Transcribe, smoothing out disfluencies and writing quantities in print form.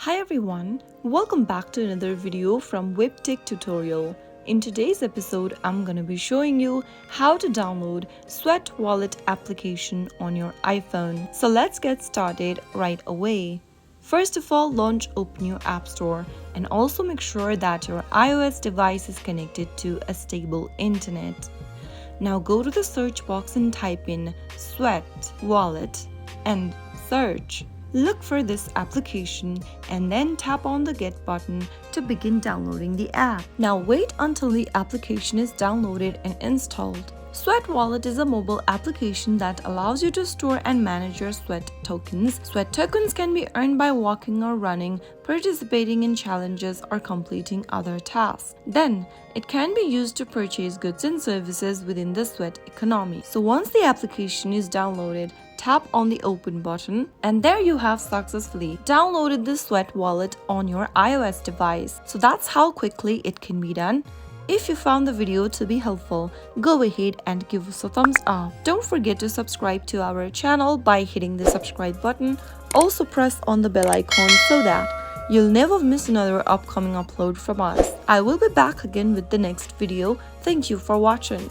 Hi everyone, welcome back to another video from Webtech Tutorial. In today's episode, I'm going to be showing you how to download Sweat Wallet application on your iPhone. So let's get started right away. First of all, open your App Store and also make sure that your iOS device is connected to a stable internet. Now go to the search box and type in Sweat Wallet and search. Look for this application and then tap on the Get button to begin downloading the app. Now wait until the application is downloaded and installed. Sweat Wallet is a mobile application that allows you to store and manage your Sweat tokens. Sweat tokens can be earned by walking or running, participating in challenges, or completing other tasks. Then, it can be used to purchase goods and services within the Sweat economy. So once the application is downloaded, tap on the Open button, and there you have successfully downloaded the Sweat Wallet on your iOS device. So that's how quickly it can be done. If you found the video to be helpful, go ahead and give us a thumbs up. Don't forget to subscribe to our channel by hitting the subscribe button. Also press on the bell icon so that you'll never miss another upcoming upload from us. I will be back again with the next video. Thank you for watching.